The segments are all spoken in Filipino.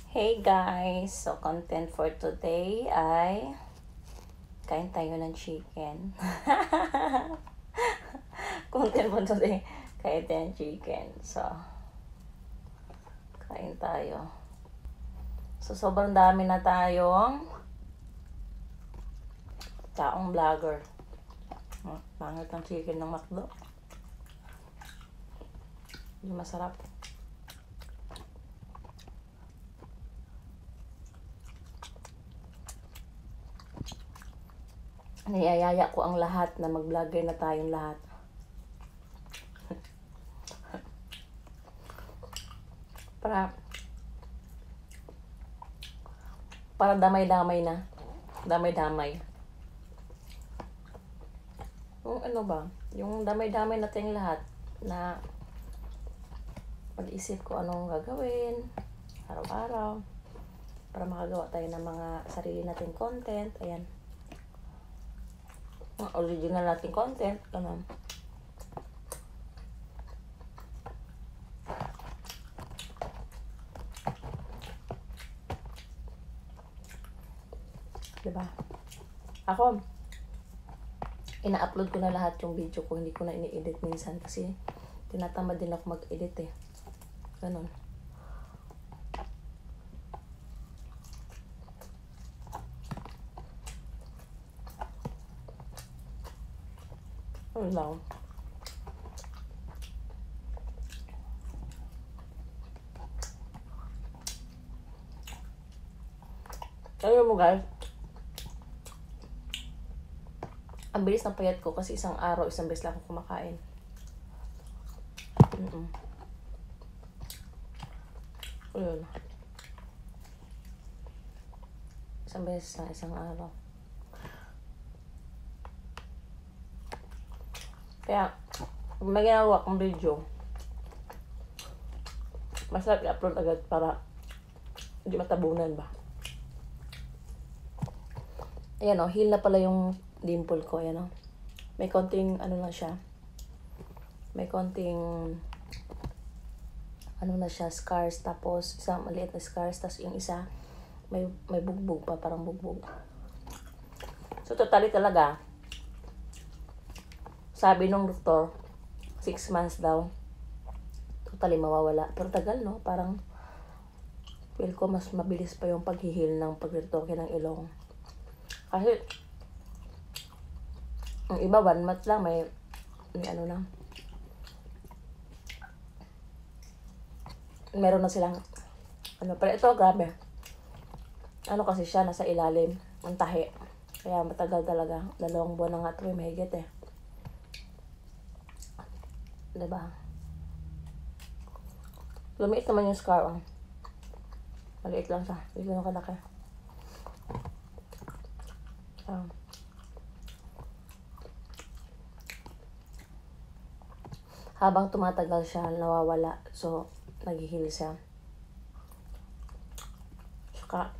Hey guys! So, content for today ay kain tayo ng chicken. Content for today, kain tayo ng chicken. So, kain tayo. So, sobrang dami na tayong taong vlogger. Pangit ang chicken ng McDo. Hindi masarap. Niyayaya ko ang lahat na mag-vlogger na tayong lahat. para damay-damay na. Damay-damay. Yung ano ba? Yung damay-damay natin lahat na mag-isip ko anong gagawin araw-araw para makagawa tayo ng mga sarili nating content. Ayan. Mga original nating content. Ganun. Diba? Ako, ina-upload ko na lahat yung video ko. Hindi ko na ini-edit minsan kasi tinatamad din ako mag-edit eh. Ganun. Ano lang. Alam mo guys, ang bilis ng payat ko kasi isang beses lang ako kumakain. Ayun. Isang beses lang, isang araw. Kaya, pag may ginagawa kong video, masarap i-upload agad para hindi matabunan ba. Ayan o, heal na pala yung dimple ko. Ayan o. May konting, ano na siya. May konting, ano na siya, scars. Tapos, isang maliit na scars. Tapos yung isa, may bugbog pa, parang bugbog. So, totally talaga, sabi nung doktor, 6 months daw, totally mawawala. Pero tagal, no? Parang, feel ko mas mabilis pa yung paghihil ng pagritoke ng ilong. Kasi, ang iba, 1 month lang, may ano na. Meron na silang, ano, pero ito, grabe. Ano kasi siya, nasa ilalim, ang tahi. Kaya matagal talaga. 2 buwan na nga ito, mahigit eh. Diba? Lumiit naman yung scar, oh. Maliit lang siya. Hindi ko kalaki. Habang tumatagal siya, nawawala. So, nag-heal siya. Saka,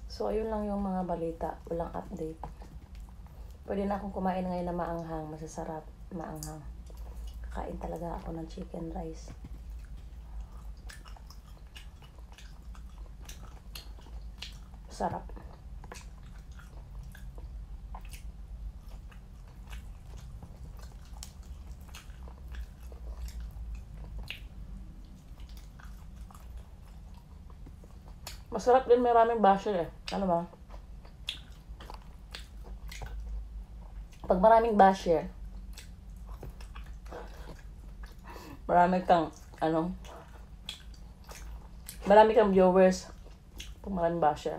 so, ayun lang yung mga balita. Walang update. Pwede na akong kumain ngayon na maanghang. Masasarap. Maanghang. Kakain talaga ako ng chicken rice. Sarap. Masarap din, maraming basher eh. Ano ba? Pag maraming basher, marami kang, marami kang viewers. Pag maraming basher.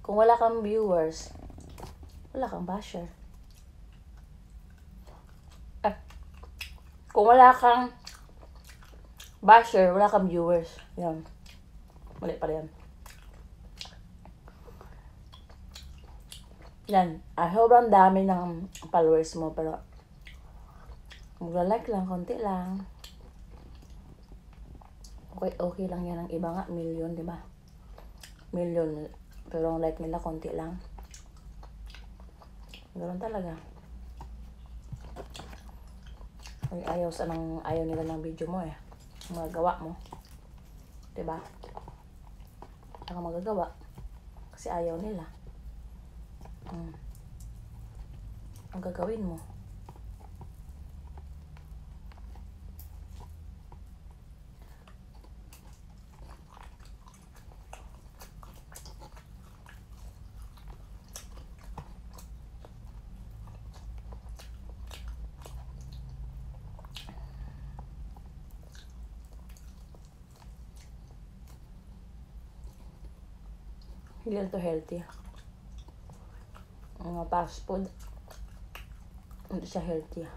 Kung wala kang viewers, wala kang basher. Kung wala kang basher, wala kang viewers. Yan. Mali pala yan. Yan. Sobrang dami ng followers mo, pero Magla-like lang, konti lang. Okay, okay lang yan. Ang iba nga, million, di ba? Million. Pero ang like nila, konti lang. Ganoon talaga. Ay, ayaw nila ng video mo eh. Magagawa mo. Diba? Saka magagawa. Kasi ayaw nila. Ang gagawin mo. Hindi to healthy. Mga fast food, hindi siya healthy.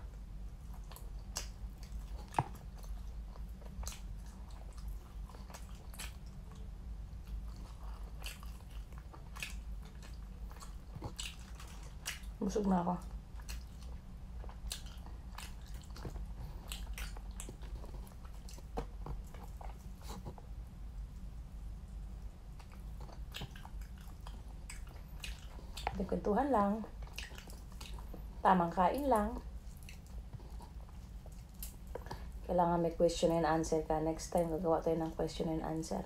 Busog na ako. Kwentuhan lang. Tamang kain lang. Kailangan may question and answer ka. Next time, gagawa tayo ng question and answer.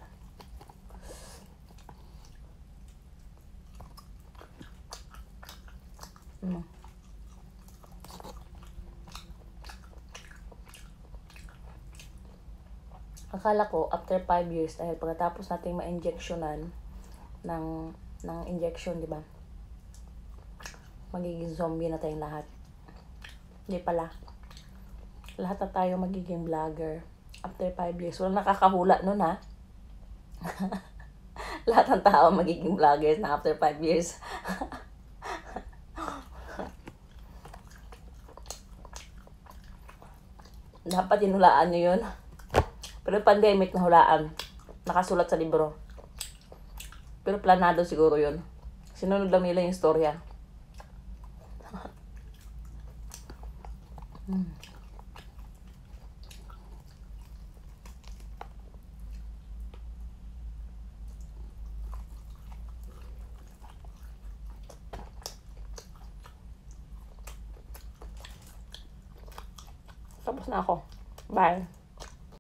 Akala ko, after 5 years, dahil pagkatapos nating ma-injectionan ng injection, di ba? Magiging zombie na tayong lahat. Hindi pala. Lahat na tayo magiging vlogger after 5 years. Walang nakakahula nun, ha? Lahat ng tao magiging vloggers na after 5 years. Dapat hinulaan nyo yun. Pero pandemic na hulaan. Nakasulat sa libro. Pero planado siguro yun. Sinunod lang nila yung storya. Tapos na ako. Bye.